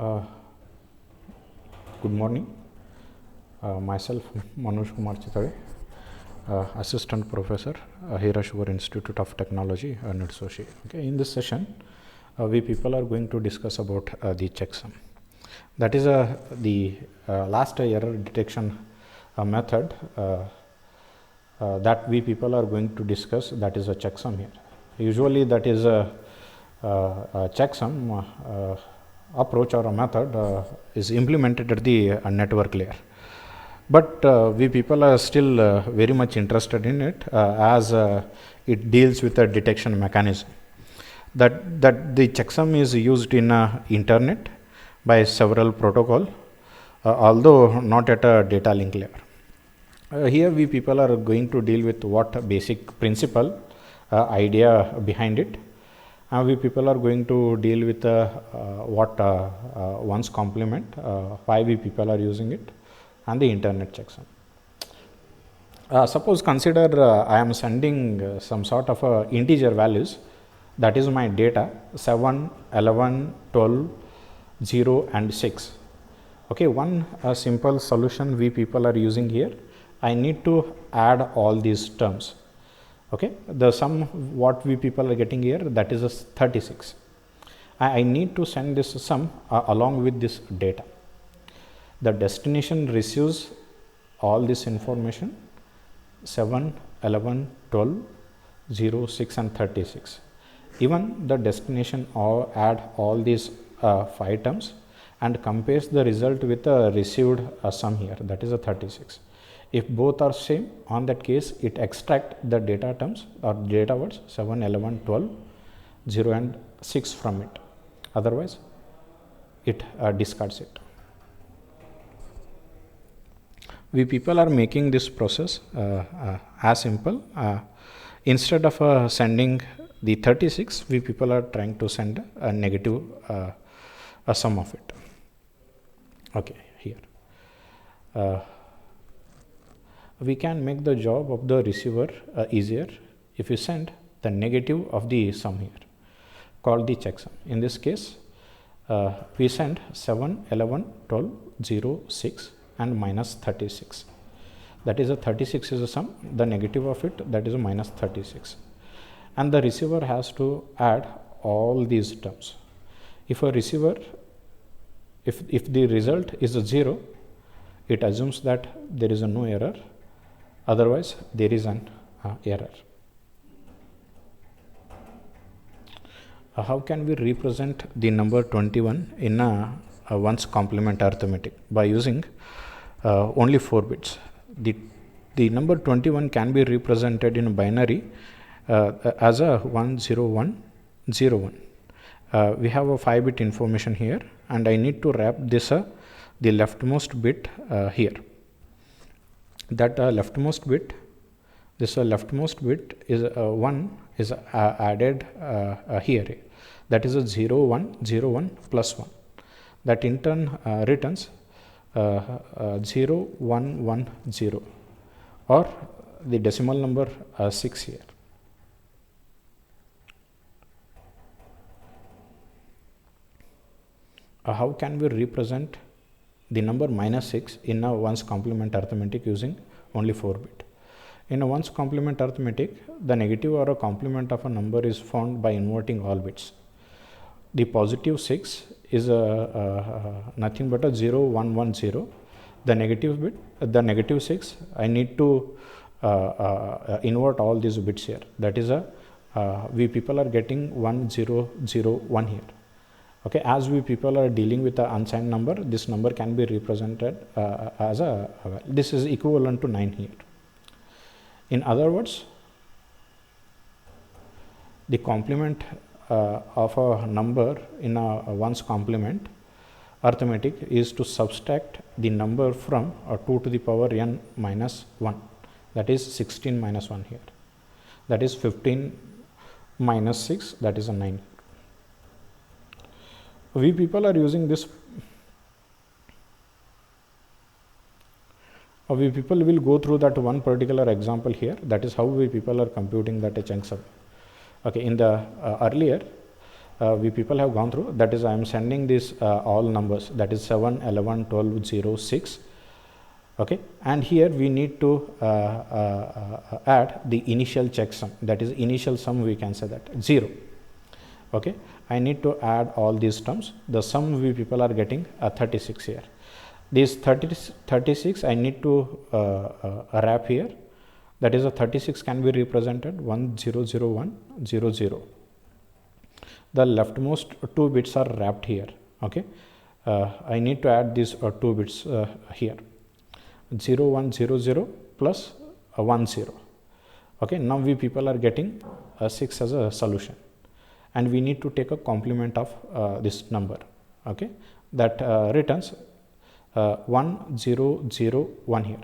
Uh, Good morning. Myself, Manoj Kumar Chitale, Assistant Professor, Hira Sugar Institute of Technology, Nidsoshi. Okay, in this session, we people are going to discuss about the checksum. That is the last error detection method that we people are going to discuss. That is a checksum here. Usually, that is a checksum approach or a method is implemented at the network layer. But we people are still very much interested in it as it deals with a detection mechanism. That the checksum is used in internet by several protocol, although not at a data link layer. Here we people are going to deal with what basic principle idea behind it. We people are going to deal with what one's complement, why we people are using it, and the internet checksum. Suppose consider I am sending some sort of integer values, that is my data 7, 11, 12, 0 and 6. Okay, one simple solution we people are using here. I need to add all these terms. Okay, the sum what we people are getting here, that is a 36. I need to send this sum along with this data. The destination receives all this information 7, 11, 12, 0, 6 and 36. Even the destination add all these 5 terms and compares the result with the received sum here, that is a 36. If both are same, on that case it extract the data terms or data words 7, 11, 12, 0 and 6 from it. Otherwise it discards it. We people are making this process as simple. Instead of sending the 36, we people are trying to send a negative a sum of it. Okay, here. We can make the job of the receiver easier if you send the negative of the sum here, called the checksum. In this case, we send 7, 11, 12, 0, 6 and minus 36. That is a 36 is a sum, the negative of it, that is a minus 36. And the receiver has to add all these terms. If a receiver, if the result is a 0, it assumes that there is a no error. Otherwise, there is an error. How can we represent the number 21 in a one's complement arithmetic? By using only 4 bits. The number 21 can be represented in binary as a 10101. We have a 5-bit information here, and I need to wrap this the leftmost bit here. That leftmost bit, this leftmost bit is 1 is added here. That is a 0, 1, 0, 1 plus 1. That in turn returns 0, 1, 1, 0 or the decimal number 6 here. How can we represent the number minus 6 in a one's complement arithmetic using only 4-bit? In a one's complement arithmetic, the negative or a complement of a number is found by inverting all bits. The positive 6 is nothing but a 0, 1, 1, 0. The negative bit, the negative 6, I need to invert all these bits here. That is we people are getting 1, 0, 0, 1 here. Okay, as we people are dealing with an unsigned number, this number can be represented as this is equivalent to 9 here. In other words, the complement of a number in a one's complement arithmetic is to subtract the number from 2 to the power n minus 1. That is 16 minus 1 here. That is 15 minus 6, that is a 9. We people are using this. We people will go through that one particular example here. That is how we people are computing that checksum. Okay, in the earlier we people have gone through. That is, I am sending this all numbers, that is 7, 11, 12, 0, 6. Okay, and here we need to add the initial checksum, that is initial sum, we can say that 0. Okay, I need to add all these terms. The sum we people are getting 36 here. This 36 I need to wrap here. That is, a 36 can be represented 1 0 0 1 0 0. The leftmost 2 bits are wrapped here. Okay, I need to add these 2 bits here. 0 1 0 0 plus 1 0. Okay, now we people are getting 6 as a solution, and we need to take a complement of this number. Okay, that returns 1 0 0 1 here.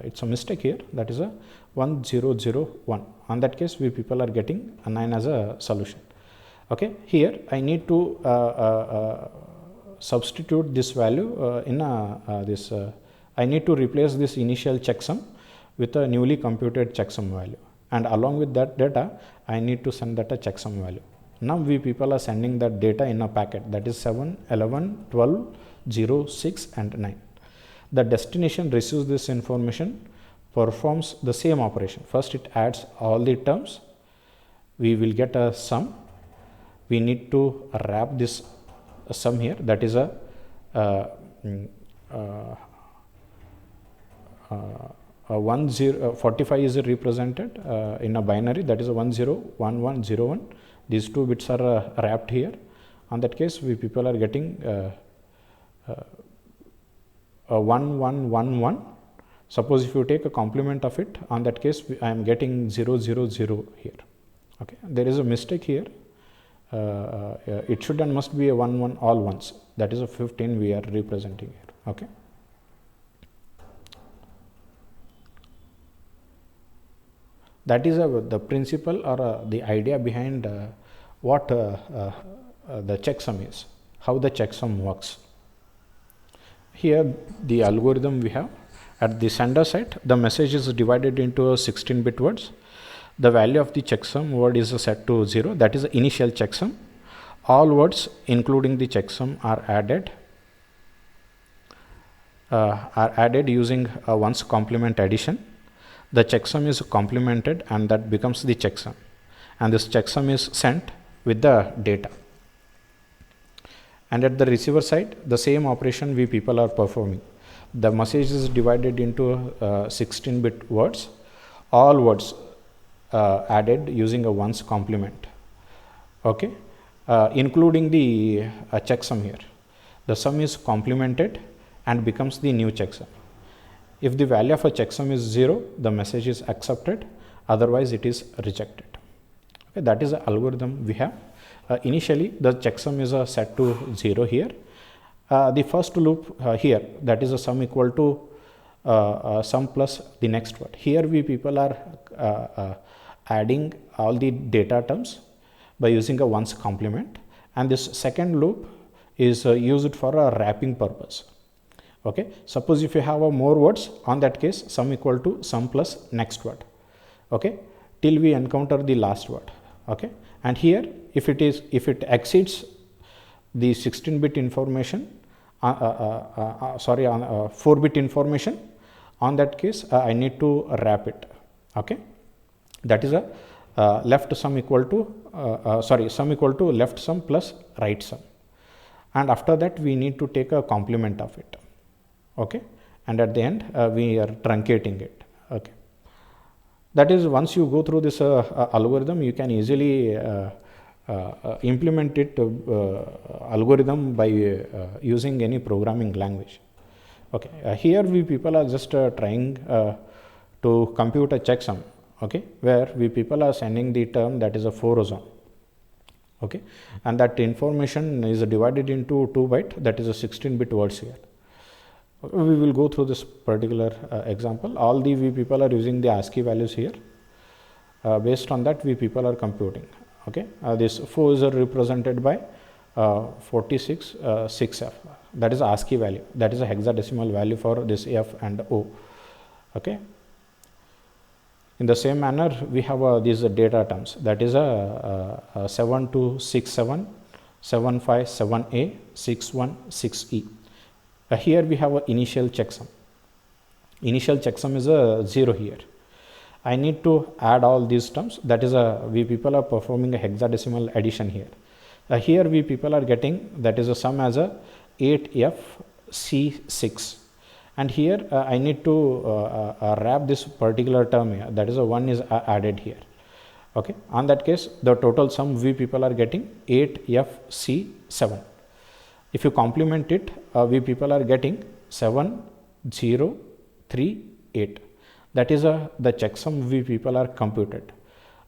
It's a mistake here, that is a 1 0 0 1. On that case, we people are getting a 9 as a solution. Okay, here I need to substitute this value in this. I need to replace this initial checksum with a newly computed checksum value, and along with that data I need to send that a checksum value. Now we people are sending that data in a packet, that is 7, 11, 12, 0, 6 and 9. The destination receives this information, performs the same operation. First it adds all the terms, we will get a sum. We need to wrap this sum here, that is a 45 is represented in a binary, that is a 1 0 1 1 0 1. These 2 bits are wrapped here. On that case, we people are getting 1 1 1 1. Suppose if you take a complement of it, on that case I am getting 0 0 0 here. Okay, there is a mistake here. It should and must be a 1 1 all ones, that is a 15 we are representing here. Okay, that is the principle or the idea behind what the checksum is, how the checksum works. Here the algorithm we have. At the sender side, the message is divided into 16-bit words. The value of the checksum word is set to 0, that is the initial checksum. All words including the checksum are added using a ones complement addition. The checksum is complemented and that becomes the checksum, and this checksum is sent with the data. And at the receiver side, the same operation we people are performing. The message is divided into 16-bit words. All words added using a ones complement. Okay, including the checksum here. The sum is complemented and becomes the new checksum. If the value of a checksum is 0, the message is accepted, otherwise it is rejected. Okay, that is the algorithm we have. Initially the checksum is set to 0 here. The first loop here, that is a sum equal to sum plus the next word. Here we people are adding all the data terms by using a ones complement, and this second loop is used for a wrapping purpose. Okay, suppose if you have more words, on that case sum equal to sum plus next word. Okay, till we encounter the last word. Okay, and here if it exceeds the 16-bit information, 4-bit information, on that case I need to wrap it. Okay, that is a left sum equal to sum equal to left sum plus right sum, and after that we need to take a complement of it. Okay, and at the end we are truncating it. Okay, that is, once you go through this algorithm, you can easily implement it algorithm by using any programming language. Okay, here we people are just trying to compute a checksum. Okay, where we people are sending the term that is a 4-zone. Okay, and that information is divided into 2 byte, that is a 16-bit words here. We will go through this particular example. All the we people are using the ASCII values here. Based on that, we people are computing. Okay, this 4 is represented by 46 6F. That is ASCII value. That is a hexadecimal value for this F and O. Okay, In the same manner, we have these data terms, that is a 7267, 757A, 616E. Here we have an initial checksum. Initial checksum is a 0 here. I need to add all these terms, that is we people are performing a hexadecimal addition here. Here we people are getting, that is a sum as a 8FC6, and here I need to wrap this particular term here, that is a 1 is added here. Okay, on that case the total sum we people are getting 8FC7. If you complement it, we people are getting 7038. That is the checksum we people are computed.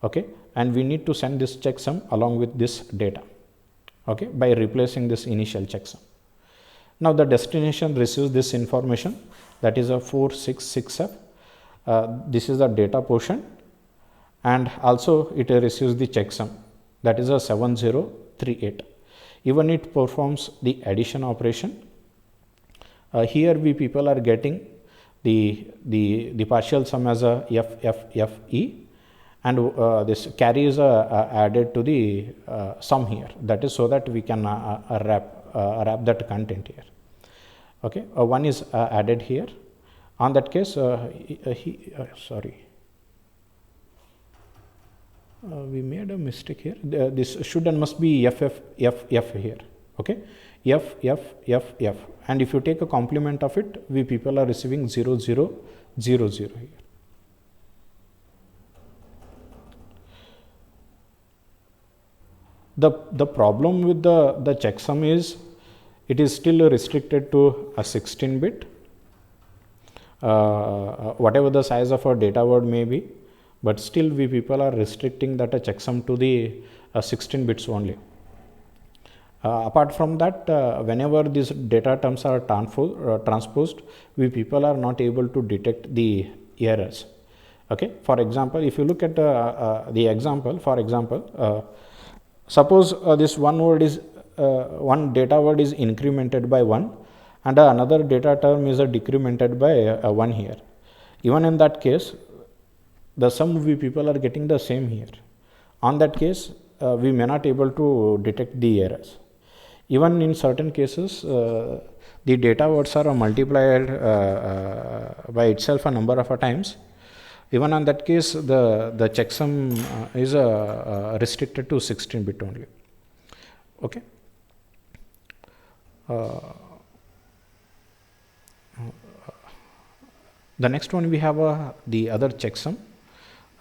Okay, and we need to send this checksum along with this data. Okay, by replacing this initial checksum. Now the destination receives this information, that is a 466F. This is the data portion, and also it receives the checksum, that is a 7038. Even it performs the addition operation. Here we people are getting the partial sum as a FFFE, and this carry is added to the sum here, that is so that we can wrap that content here. Okay, 1 is added here. On that case, we made a mistake here. This should and must be FFFF here. Okay, FFFF, and if you take a complement of it, we people are receiving 0000 here. The problem with the checksum is it is still restricted to a 16-bit, whatever the size of our data word may be, but still we people are restricting that a checksum to the 16 bits only. Apart from that, whenever these data terms are transposed, we people are not able to detect the errors. Okay, for example, if you look at the example, for example, suppose this one data word is incremented by 1 and another data term is decremented by 1 here. Even in that case, the sum we people are getting the same here. On that case, we may not able to detect the errors. Even in certain cases, the data words are multiplied by itself a number of times. Even on that case, the checksum is restricted to 16-bit only. Okay. The next one we have the other checksum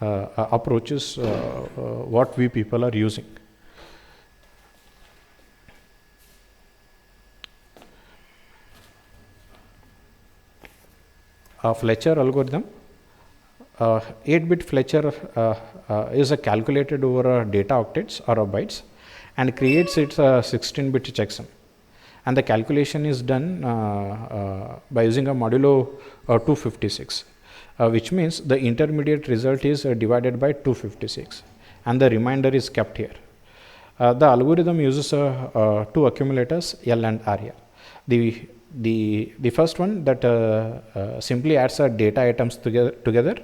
approaches what we people are using. Fletcher algorithm. 8-bit Fletcher is calculated over data octets or bytes and creates its 16-bit checksum. And the calculation is done by using a modulo 256, which means the intermediate result is divided by 256 and the remainder is kept here. The algorithm uses two accumulators L and R here. The first one that simply adds data items together,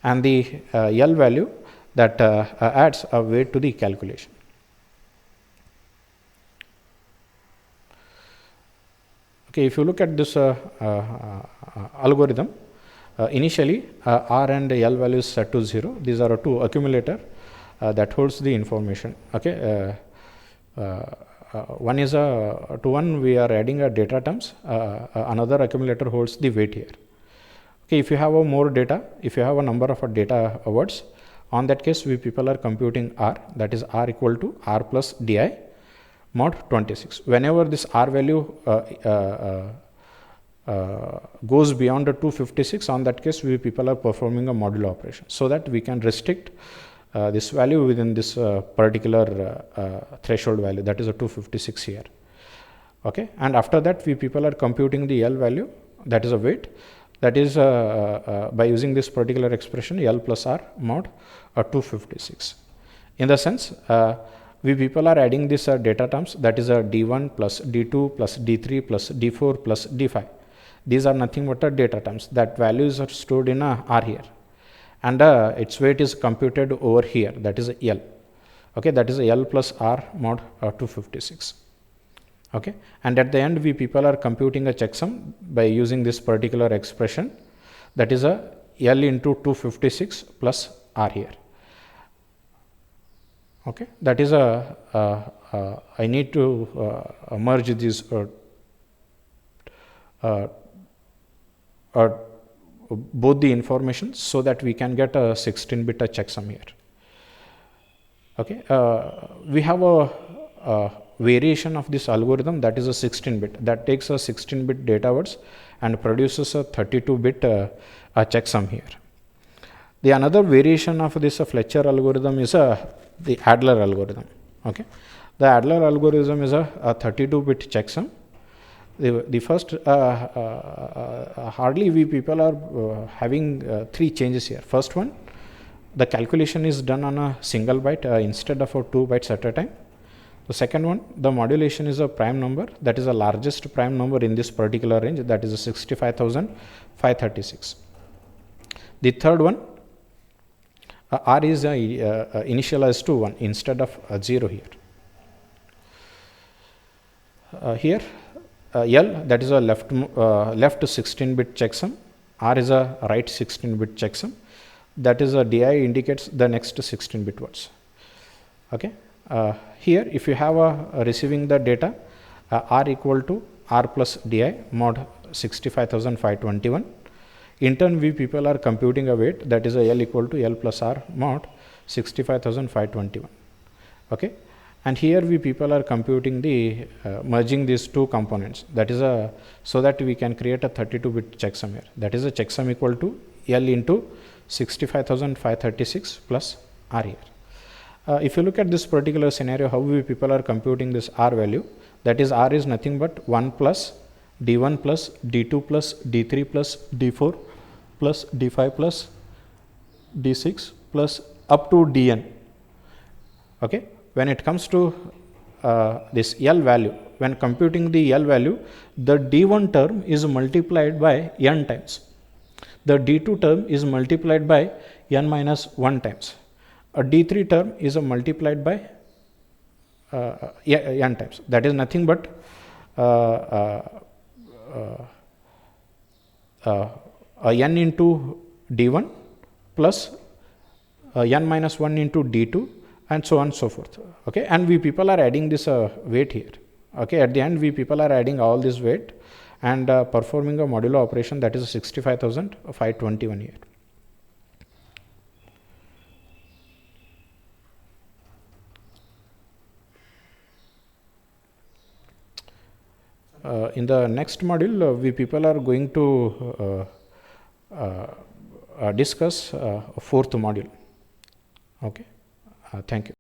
and the L value that adds a weight to the calculation. Okay, if you look at this algorithm, initially R and L value is set to 0. These are two accumulator that holds the information. Okay, one is to one we are adding data terms, another accumulator holds the weight here. Okay, if you have more data, if you have a number of data words, on that case we people are computing R, that is R equal to R plus di mod 26. Whenever this R value goes beyond the 256, on that case we people are performing a modulo operation, so that we can restrict this value within this particular threshold value, that is a 256 here. Okay, and after that we people are computing the L value, that is a weight, that is by using this particular expression L plus R mod 256. In the sense, we people are adding this data terms, that is a D1 plus D2 plus D3 plus D4 plus D5. These are nothing but data terms. That values are stored in R here. and its weight is computed over here, that is L. Okay, that is L plus R mod 256. Okay, and at the end we people are computing a checksum by using this particular expression, that is a L into 256 plus R here. Okay, that is I need to merge these both the information so that we can get a 16-bit checksum here. Okay, we have a variation of this algorithm, that is a 16-bit, that takes a 16-bit data words and produces a 32-bit checksum here. The another variation of this Fletcher algorithm is the Adler algorithm. Okay, the Adler algorithm is a 32-bit checksum. The first hardly we people are having 3 changes here. First one, the calculation is done on a single byte instead of 2 bytes at a time. The second one, the modulation is a prime number, that is the largest prime number in this particular range, that is 65,536. The third one, R is initialized to 1 instead of 0 here. Here L, that is a left 16-bit checksum, R is a right 16-bit checksum, that is a DI indicates the next 16-bit words. Okay, here if you have receiving the data R equal to R plus DI mod 65,521. In turn we people are computing a weight, that is a L equal to L plus R mod 65,521. Okay, and here we people are computing the merging these 2 components, that is so that we can create a 32-bit checksum here, that is a checksum equal to L into 65,536 plus R here. If you look at this particular scenario, how we people are computing this R value, that is R is nothing but 1 plus D1 plus D2 plus D3 plus D4 plus D5 plus D6 plus up to Dn. Okay, when it comes to this L value, when computing the L value, the D1 term is multiplied by n times, the D2 term is multiplied by n minus 1 times, a D3 term is multiplied by n times, that is nothing but n into D1 plus n minus 1 into D2 and so on and so forth. Okay, and we people are adding this weight here. Okay, at the end we people are adding all this weight and performing a modulo operation, that is 65,521 here. In the next module, we people are going to discuss 4th module. Okay, thank you.